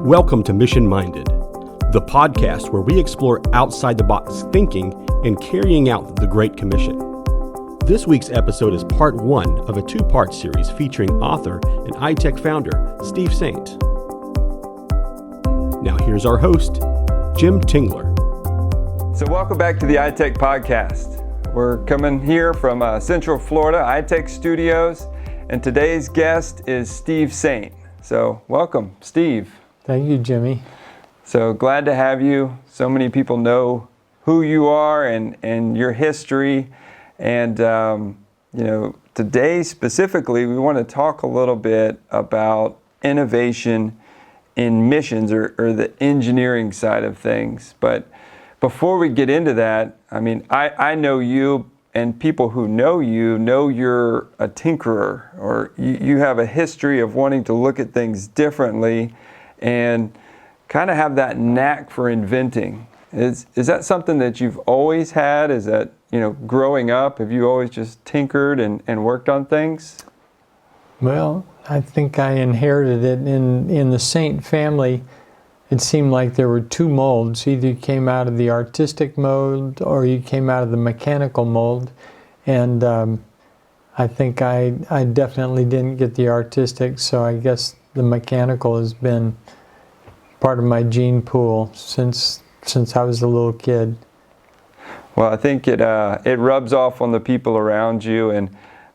Welcome to Mission Minded, the podcast where we explore outside-the-box thinking and carrying out the Great Commission. This week's episode is part one of a two-part series featuring author and ITEC founder, Steve Saint. Now here's our host, Jim Tingler. So welcome back to the ITEC podcast. We're coming here from Central Florida, ITEC Studios, and today's guest is Steve Saint. So welcome, Steve. Thank you, Jimmy. So glad to have you. So many people know who you are and your history. And, today specifically, we want to talk a little bit about innovation in missions or the engineering side of things. But before we get into that, I know you, and people who know you're a tinkerer, or you have a history of wanting to look at things differently and kind of have that knack for inventing. Is that something that you've always had? Is that, growing up, have you always just tinkered and worked on things? Well, I think I inherited it. In the Saint family, it seemed like there were two molds. Either you came out of the artistic mold or you came out of the mechanical mold. And I think I definitely didn't get the artistic, so I guess the mechanical has been part of my gene pool since I was a little kid. Well, I think it rubs off on the people around you, and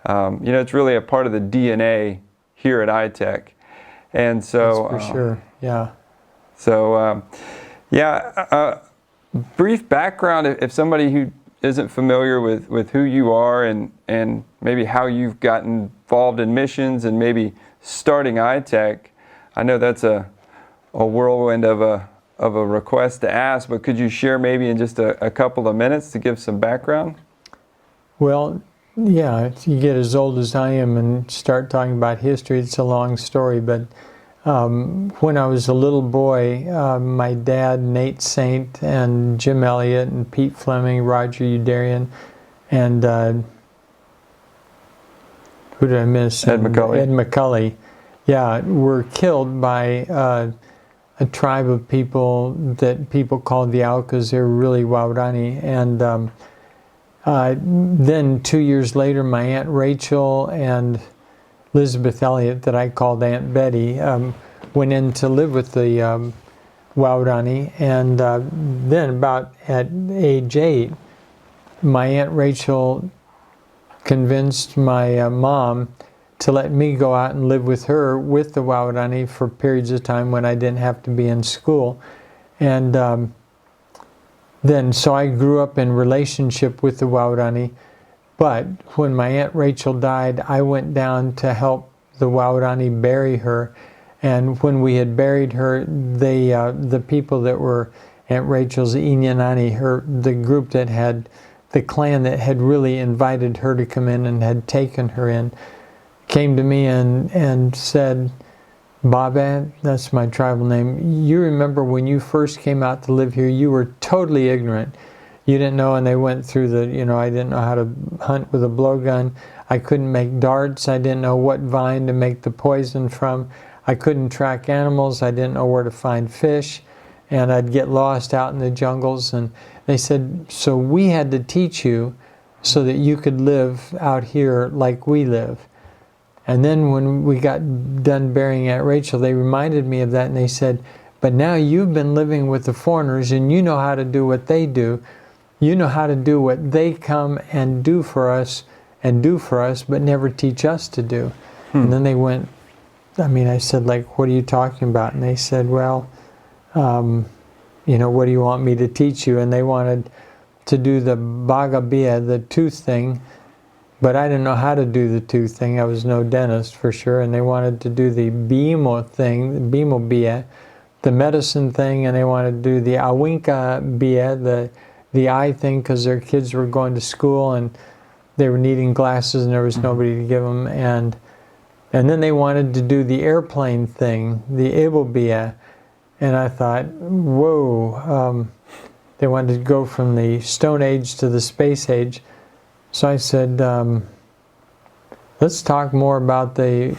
it's really a part of the DNA here at ITEC. And so that's for sure, yeah. So, brief background, if somebody who isn't familiar with who you are and maybe how you've gotten involved in missions and maybe starting ITEC. I know that's a whirlwind of a request to ask, but could you share maybe in just a couple of minutes to give some background? Well, yeah, if you get as old as I am and start talking about history, it's a long story, but when I was a little boy, my dad, Nate Saint, and Jim Elliott, and Pete Fleming, Roger Udarian, and who did I miss? Ed McCulley. Ed McCulley, yeah, were killed by a tribe of people that people called the Aucas. They were really Waorani. And then 2 years later, my Aunt Rachel and Elizabeth Elliott, that I called Aunt Betty, went in to live with the Waorani. And then about at age 8, my Aunt Rachel convinced my mom to let me go out and live with her with the Waorani for periods of time when I didn't have to be in school. And so I grew up in relationship with the Waorani. But when my Aunt Rachel died, I went down to help the Waorani bury her. And when we had buried her, the people that were Aunt Rachel's Inyanani, the group that had, the clan that had really invited her to come in and had taken her in, came to me and said, "Baba," that's my tribal name, "you remember when you first came out to live here, you were totally ignorant. You didn't know," and they went through I didn't know how to hunt with a blowgun. I couldn't make darts. I didn't know what vine to make the poison from. I couldn't track animals. I didn't know where to find fish. And I'd get lost out in the jungles. And they said, so we had to teach you so that you could live out here like we live. And then when we got done burying Aunt Rachel, they reminded me of that, and they said, but now you've been living with the foreigners, and you know how to do what they do. You know how to do what they come and do for us, but never teach us to do. And then they went, I said, what are you talking about? And they said, well, what do you want me to teach you? And they wanted to do the bagabia, the tooth thing, but I didn't know how to do the tooth thing. I was no dentist for sure. And they wanted to do the bimo thing, the bimo bia, the medicine thing, and they wanted to do the awinka bia, the eye thing, because their kids were going to school and they were needing glasses and there was nobody to give them. And then they wanted to do the airplane thing, the able bia. And I thought, whoa, they wanted to go from the Stone Age to the Space Age. So I said, let's talk more about the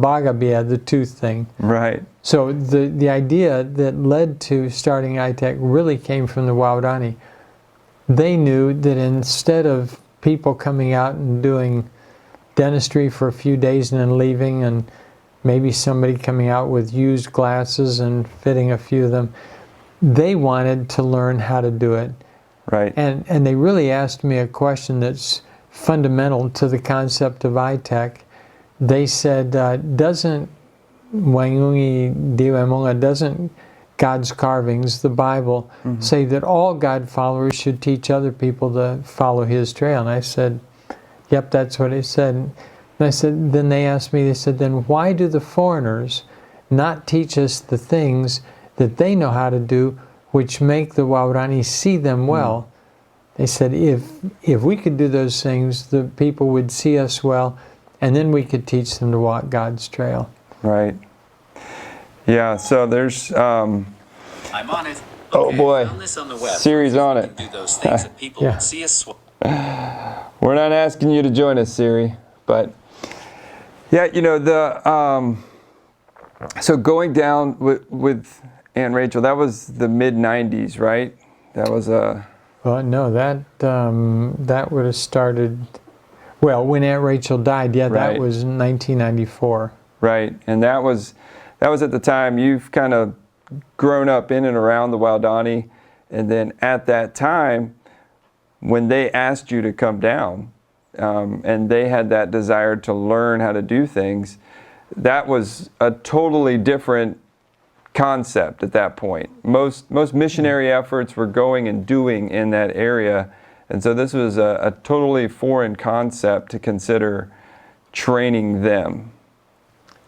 Bhagabia, the tooth thing. Right. So the idea that led to starting ITEC really came from the Waodani. They knew that instead of people coming out and doing dentistry for a few days and then leaving, and maybe somebody coming out with used glasses and fitting a few of them, they wanted to learn how to do it. Right. And they really asked me a question that's fundamental to the concept of ITEC. They said, doesn't God's carvings, the Bible, say that all God followers should teach other people to follow His trail? And I said, yep, that's what it said. And I said, then they asked me, they said, then why do the foreigners not teach us the things that they know how to do, which make the Waodani see them well? They said, if we could do those things, the people would see us well, and then we could teach them to walk God's trail. Right. Yeah, so there's... I'm on it. Oh boy, found this on the web. Siri's on it. Do those things that people Yeah. would see us. We're not asking you to join us, Siri, but yeah, you know, so going down with Aunt Rachel, that was the mid-90s, right? That was Well, no, that would have started, well, when Aunt Rachel died, yeah, Right. that was 1994. right, and that was at the time you've kind of grown up in and around the Waodani, and then at that time, when they asked you to come down, and they had that desire to learn how to do things, that was a totally different concept at that point. Most missionary efforts were going and doing in that area, and so this was a totally foreign concept to consider training them.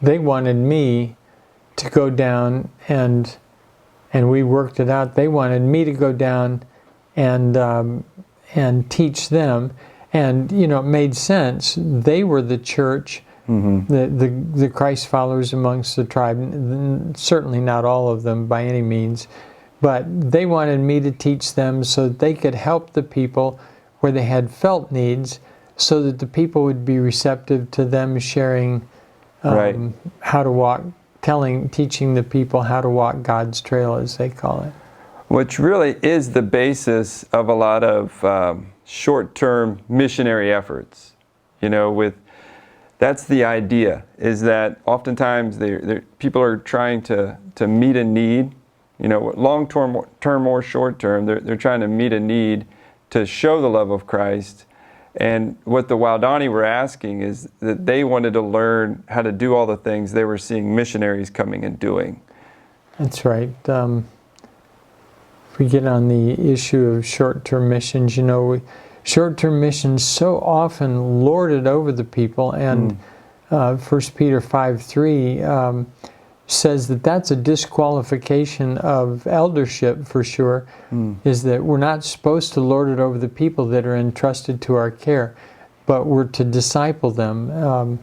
They wanted me to go down, and we worked it out. They wanted me to go down and teach them, and you know, it made sense. They were the church, the Christ followers amongst the tribe. Certainly not all of them by any means, but they wanted me to teach them so that they could help the people where they had felt needs, so that the people would be receptive to them sharing Right. how to walk, teaching the people how to walk God's trail, as they call it. Which really is the basis of a lot of short-term missionary efforts. You know, that's the idea, is that oftentimes people are trying to meet a need. You know, long-term or short-term, they're trying to meet a need to show the love of Christ. And what the Waodani were asking is that they wanted to learn how to do all the things they were seeing missionaries coming and doing. That's right. If we get on the issue of short-term missions, you know, short-term missions so often lorded over the people, and 1 Peter 5:3 says that that's a disqualification of eldership for sure, is that we're not supposed to lord it over the people that are entrusted to our care, but we're to disciple them.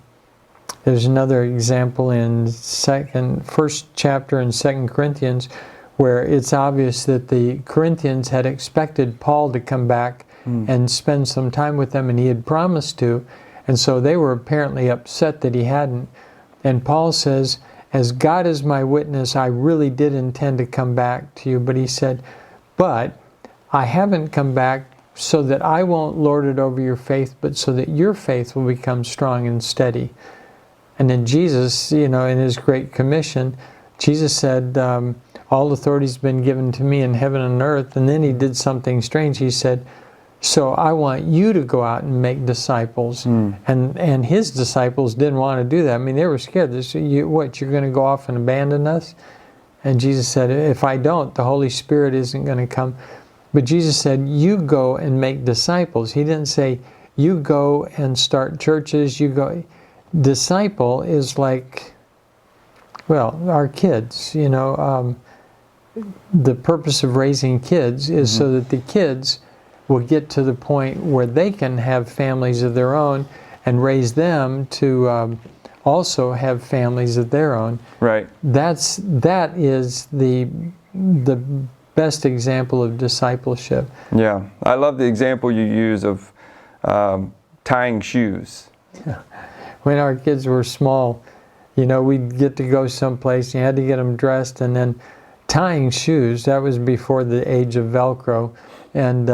There's another example in first chapter in 2 Corinthians, where it's obvious that the Corinthians had expected Paul to come back and spend some time with them, and he had promised to, and so they were apparently upset that he hadn't. And Paul says, as God is my witness, I really did intend to come back to you, but he said, but I haven't come back so that I won't lord it over your faith, but so that your faith will become strong and steady. And then Jesus, you know, in His Great Commission, Jesus said, all authority has been given to me in heaven and earth. And then He did something strange. He said, so I want you to go out and make disciples. And His disciples didn't want to do that. I mean, they were scared. They said, you're going to go off and abandon us? And Jesus said, if I don't, the Holy Spirit isn't going to come. But Jesus said, you go and make disciples. He didn't say, you go and start churches. You go. Disciple is like, well, our kids, you know. The purpose of raising kids is so that the kids will get to the point where they can have families of their own and raise them to also have families of their own. Right. That is the best example of discipleship. Yeah. I love the example you use of tying shoes. when our kids were small, we'd get to go someplace, you had to get them dressed, and then tying shoes, that was before the age of Velcro. And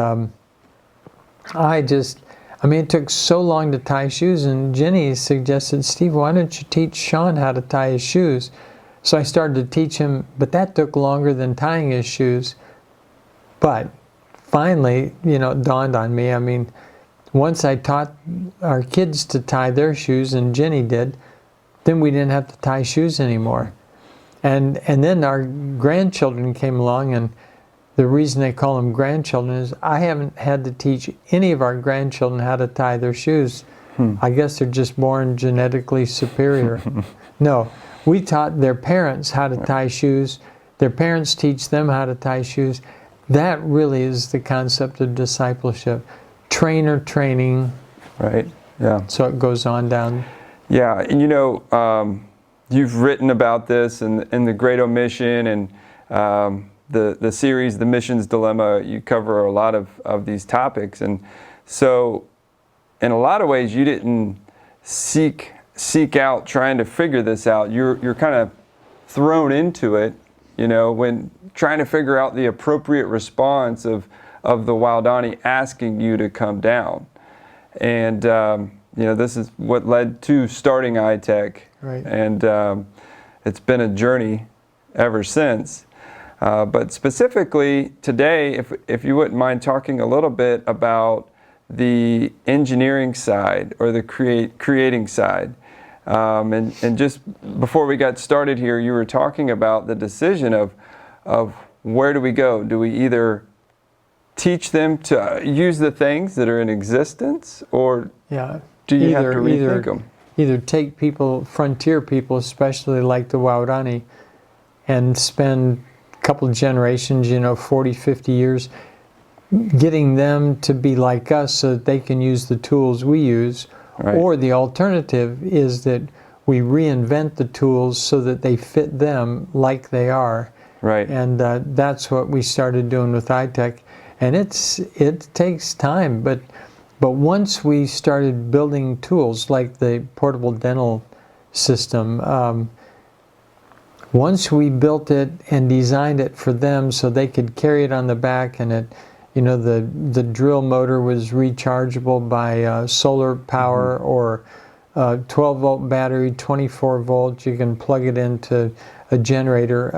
it took so long to tie shoes, and Jenny suggested, Steve, why don't you teach Sean how to tie his shoes? So I started to teach him, but that took longer than tying his shoes. But finally, it dawned on me. Once I taught our kids to tie their shoes, and Jenny did, then we didn't have to tie shoes anymore. And then our grandchildren came along, and the reason they call them grandchildren is I haven't had to teach any of our grandchildren how to tie their shoes. I guess they're just born genetically superior. No, we taught their parents how to tie shoes. Their parents teach them how to tie shoes. That really is the concept of discipleship. Trainer training. Right, yeah. So it goes on down. Yeah, and you've written about this in the Great Omission and the series, The Missions Dilemma. You cover a lot of these topics. And so in a lot of ways, you didn't seek out trying to figure this out. You're kind of thrown into it, when trying to figure out the appropriate response of the Waodani asking you to come down. And, this is what led to starting ITEC. Right. And it's been a journey ever since. But specifically today, if you wouldn't mind talking a little bit about the engineering side or the creating side. And just before we got started here, you were talking about the decision of where do we go? Do we either teach them to use the things that are in existence, or do you have to rethink them? Either take frontier people, especially like the Waodani, and spend a couple of generations, 40, 50 years, getting them to be like us so that they can use the tools we use. Right. Or the alternative is that we reinvent the tools so that they fit them like they are. Right. And that's what we started doing with ITEC. And it takes time, but once we started building tools like the portable dental system, once we built it and designed it for them so they could carry it on the back, and it, the drill motor was rechargeable by solar power or 12-volt battery, 24 volts. You can plug it into a generator.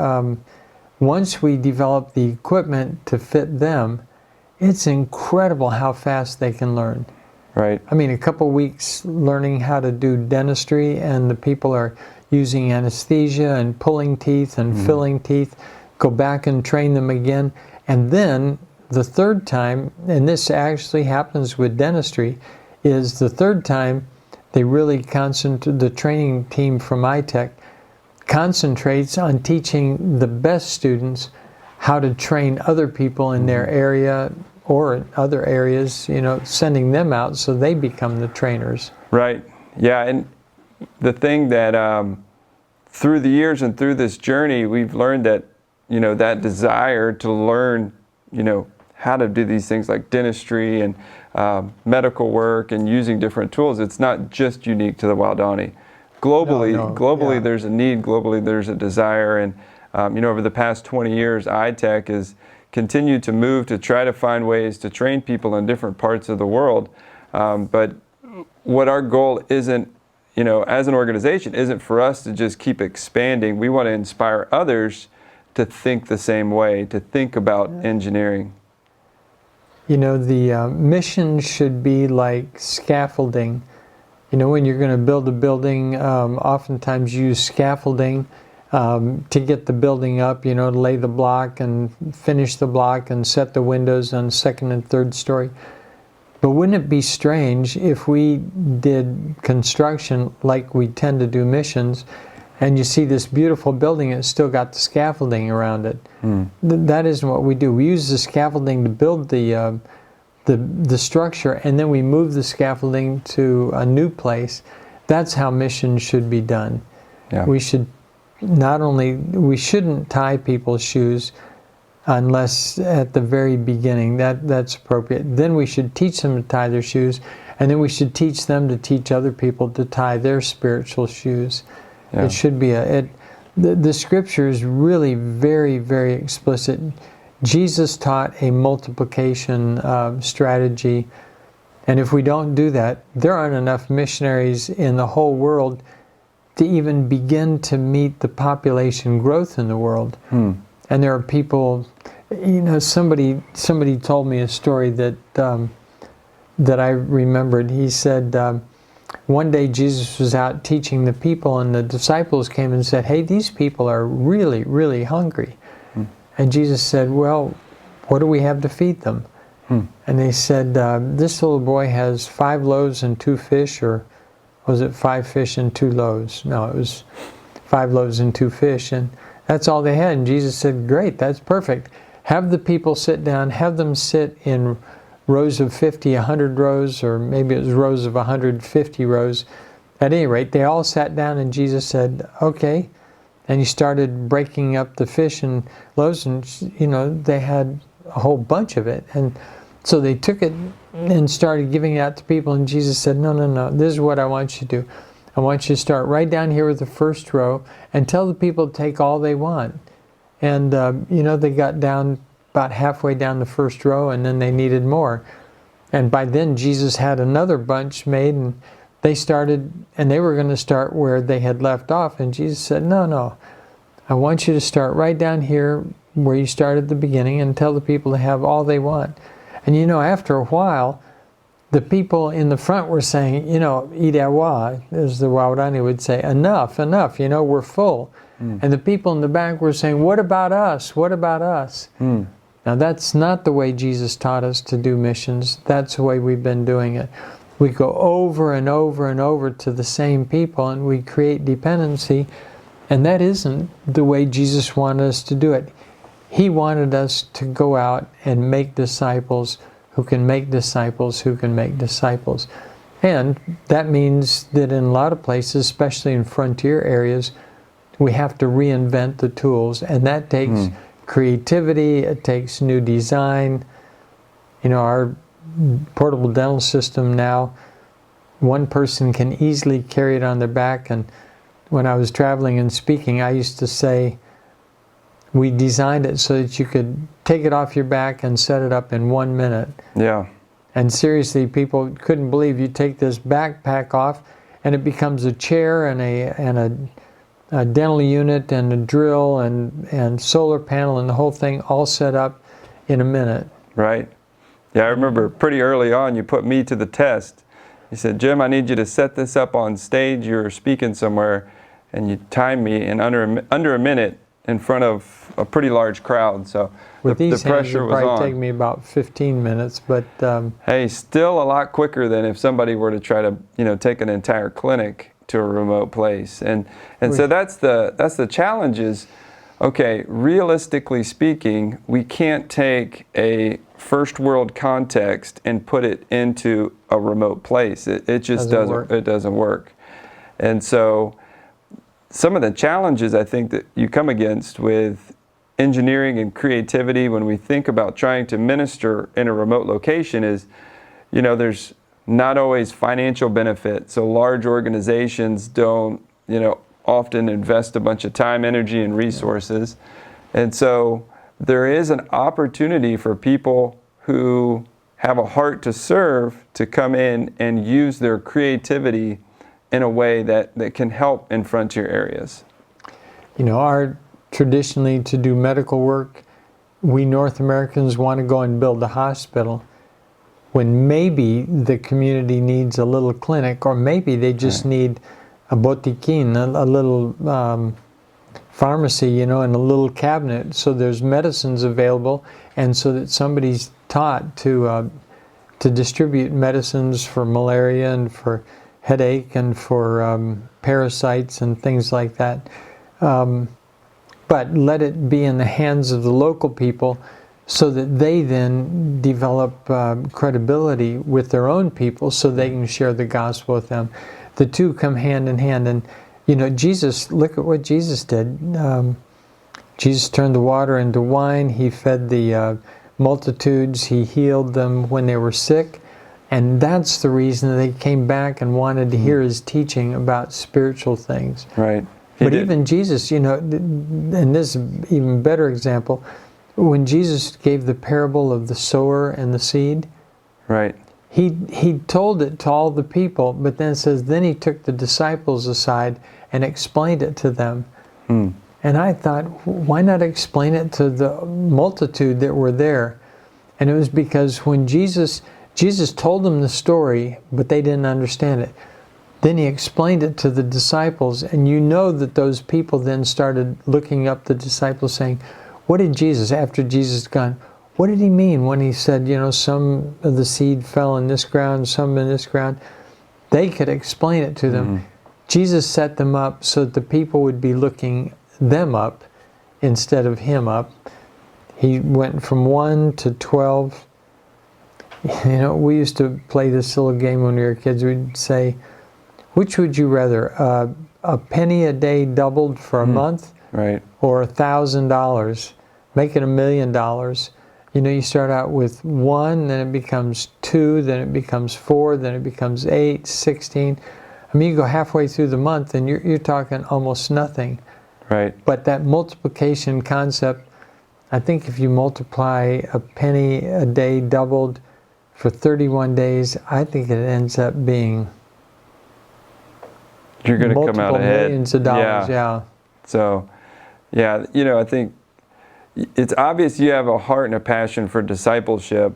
Once we developed the equipment to fit them, it's incredible how fast they can learn. Right. A couple weeks learning how to do dentistry, and the people are using anesthesia and pulling teeth and filling teeth. Go back and train them again. And then the third time, and this actually happens with dentistry, is the third time they really concentrate, the training team from ITEC concentrates on teaching the best students how to train other people in their area or other areas, sending them out so they become the trainers. Right. Yeah, and the thing that through the years and through this journey, we've learned that, that desire to learn, how to do these things like dentistry and medical work and using different tools, it's not just unique to the Waodani. Globally, there's a need. Globally, there's a desire. And, over the past 20 years, ITEC has continued to move to try to find ways to train people in different parts of the world. But what our goal isn't, as an organization, isn't for us to just keep expanding. We want to inspire others to think the same way, to think about engineering. The mission should be like scaffolding. When you're going to build a building, oftentimes you use scaffolding to get the building up, to lay the block and finish the block and set the windows on second and third story. But wouldn't it be strange if we did construction like we tend to do missions, and you see this beautiful building and it's still got the scaffolding around it? That isn't what we do. We use the scaffolding to build the structure, and then we move the scaffolding to a new place. That's how missions should be done. Yeah. We shouldn't tie people's shoes unless at the very beginning. That's appropriate. Then we should teach them to tie their shoes, And then we should teach them to teach other people to tie their spiritual shoes. Yeah. It should be the scripture is really very, very explicit. Jesus taught a multiplication strategy, and if we don't do that, there aren't enough missionaries in the whole world to even begin to meet the population growth in the world. And there are people, somebody told me a story that I remembered. He said one day Jesus was out teaching the people, and the disciples came and said, "Hey, these people are really, really hungry." And Jesus said, "Well, what do we have to feed them?" And they said, "This little boy has 5 loaves and 2 fish, or was it 5 fish and 2 loaves? No, it was 5 loaves and 2 fish, and that's all they had." And Jesus said, "Great, that's perfect. Have the people sit down, have them sit in rows of 50, 100 rows, or maybe it was rows of 150 rows. At any rate, they all sat down, and Jesus said, "Okay." And he started breaking up the fish and loaves, and they had a whole bunch of it. And so they took it and started giving it out to people, and Jesus said, No, this is what I want you to do. I want you to start right down here with the first row and tell the people to take all they want. And, they got down about halfway down the first row, and then they needed more. And by then, Jesus had another bunch made, and they started, and they were going to start where they had left off. And Jesus said, No, I want you to start right down here where you started at the beginning and tell the people to have all they want. And after a while, the people in the front were saying, "Idawa," as the Waurani would say, enough, we're full. And the people in the back were saying, "What about us? What about us?" Now that's not the way Jesus taught us to do missions. That's the way we've been doing it. We go over and over and over to the same people, and we create dependency. And that isn't the way Jesus wanted us to do it. He wanted us to go out and make disciples who can make disciples who can make disciples. And that means that in a lot of places, especially in frontier areas, we have to reinvent the tools. And that takes creativity, it takes new design. Our portable dental system now, one person can easily carry it on their back. And when I was traveling and speaking, I used to say, we designed it so that you could take it off your back and set it up in 1 minute. Yeah. And seriously, people couldn't believe you take this backpack off and it becomes a chair and a dental unit and a drill and solar panel and the whole thing all set up in a minute. Right. Yeah, I remember pretty early on you put me to the test. You said, "Jim, I need you to set this up on stage. You're speaking somewhere," and you timed me in under a minute in front of a pretty large crowd. So with the these pressure hands, was it'd on. probably take me about 15 minutes, but Hey, still a lot quicker than if somebody were to try to take an entire clinic to a remote place. And so that's the challenge is, okay, realistically speaking, we can't take a first world context and put it into a remote place. It just doesn't work. And so some of the challenges I think that you come against with engineering and creativity when we think about trying to minister in a remote location is, there's not always financial benefit. So large organizations don't, often invest a bunch of time, energy, and resources. And so there is an opportunity for people who have a heart to serve to come in and use their creativity in a way that can help in frontier areas. Our traditionally to do medical work, we North Americans want to go and build a hospital when maybe the community needs a little clinic, or maybe they just need a botiquín, a little pharmacy, and a little cabinet, so there's medicines available, and so that somebody's taught to distribute medicines for malaria and for headache and for parasites and things like that. But let it be in the hands of the local people so that they then develop credibility with their own people so they can share the gospel with them. The two come hand in hand. And, Jesus, look at what Jesus did. Jesus turned the water into wine. He fed the multitudes. He healed them when they were sick. And that's the reason they came back and wanted to hear his teaching about spiritual things. Right. But even Jesus, and this is an even better example, when Jesus gave the parable of the sower and the seed, Right. he told it to all the people, but then it says, then he took the disciples aside and explained it to them. And I thought, why not explain it to the multitude that were there? And it was because when Jesus told them the story, but they didn't understand it. Then he explained it to the disciples, and you know that those people then started looking up the disciples saying, what did Jesus, after Jesus gone, what did he mean when he said, some of the seed fell in this ground, some in this ground? They could explain it to them. Jesus set them up so that the people would be looking them up instead of him up. He went from 1 to 12. We used to play this little game when we were kids. We'd say, which would you rather, a penny a day doubled for a month, Right. or $1,000? Make it $1 million. You start out with 1, then it becomes 2, then it becomes 4, then it becomes 8, 16. I mean, you go halfway through the month and you're talking almost nothing. Right. But that multiplication concept, I think if you multiply a penny a day doubled for 31 days, I think it ends up being You're going to come out multiple ahead. millions of dollars. Yeah. So, yeah, I think it's obvious you have a heart and a passion for discipleship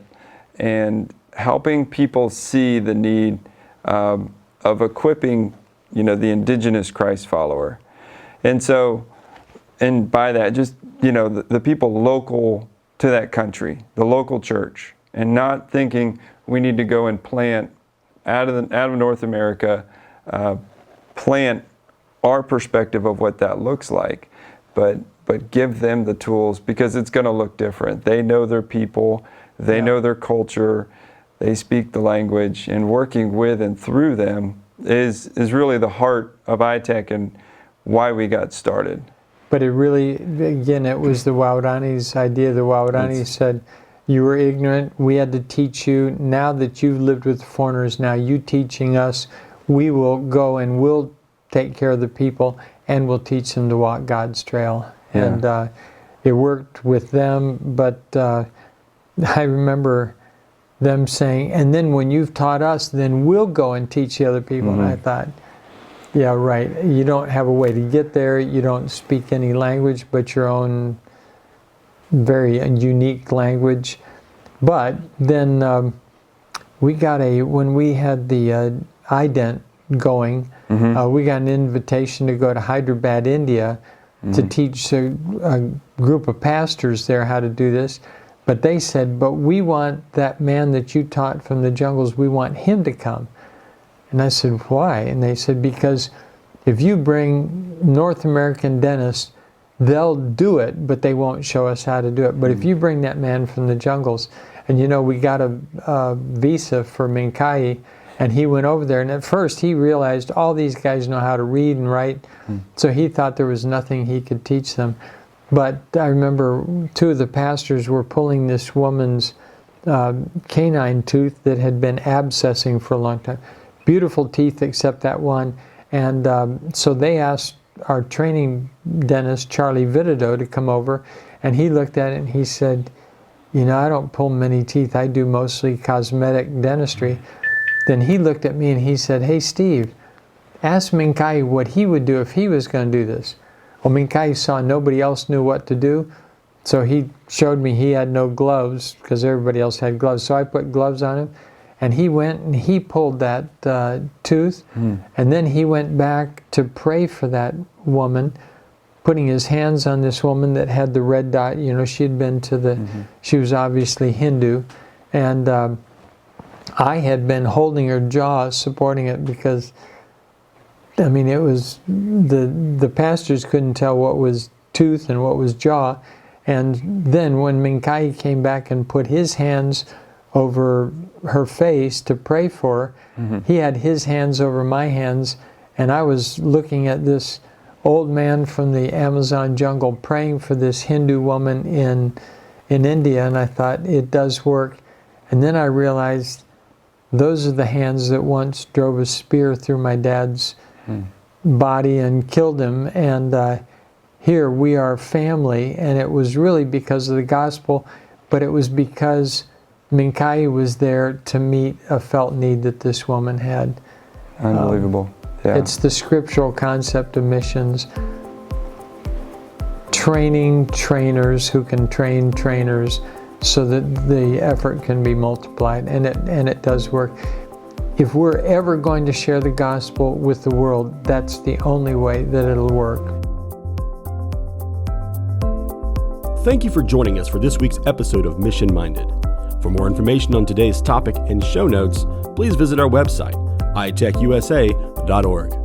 and helping people see the need of equipping, the indigenous Christ follower. And so, and by that, just, the people local to that country, the local church, and not thinking we need to go and plant out of North America, plant our perspective of what that looks like, but give them the tools, because it's going to look different. They know their people, they know their culture, they speak the language, and working with and through them is really the heart of ITEC and why we got started. But it really, again, it was the Waurani's idea. The Waurani said, you were ignorant, we had to teach you. Now that you've lived with foreigners, now you teaching us, we will go and we'll take care of the people and we'll teach them to walk God's trail. Yeah. And it worked with them, but I remember them saying, and then when you've taught us, then we'll go and teach the other people. And I thought, yeah, right. You don't have a way to get there. You don't speak any language but your own very unique language. But then we got when we had the ident going, we got an invitation to go to Hyderabad, India, to teach a group of pastors there how to do this. But they said, but we want that man that you taught from the jungles, we want him to come. And I said, why? And they said, because if you bring North American dentists, they'll do it, but they won't show us how to do it. But if you bring that man from the jungles, and we got a visa for Minkai, and he went over there, and at first he realized all these guys know how to read and write, so he thought there was nothing he could teach them. But I remember 2 of the pastors were pulling this woman's canine tooth that had been abscessing for a long time. Beautiful teeth except that one. And so they asked our training dentist, Charlie Vitado, to come over, and he looked at it and he said, I don't pull many teeth, I do mostly cosmetic dentistry. Then he looked at me and he said, hey Steve, ask Minkai what he would do if he was going to do this. Well, Minkai saw nobody else knew what to do, so he showed me he had no gloves because everybody else had gloves. So I put gloves on him, and he went and he pulled that tooth, and then he went back to pray for that woman, putting his hands on this woman that had the red dot. She had been to she was obviously Hindu, and I had been holding her jaw, supporting it, because it was, the pastors couldn't tell what was tooth and what was jaw. And then when Minkai came back and put his hands over her face to pray for her, he had his hands over my hands, and I was looking at this old man from the Amazon jungle praying for this Hindu woman in India, and I thought, it does work. And then I realized Those are the hands that once drove a spear through my dad's body and killed him. And here we are family, and it was really because of the gospel, but it was because Minkai was there to meet a felt need that this woman had. Unbelievable. Yeah. It's the scriptural concept of missions. Training trainers who can train trainers so that the effort can be multiplied, and it does work. If we're ever going to share the gospel with the world, that's the only way that it'll work. Thank you for joining us for this week's episode of Mission Minded. For more information on today's topic and show notes, please visit our website, itecusa.org.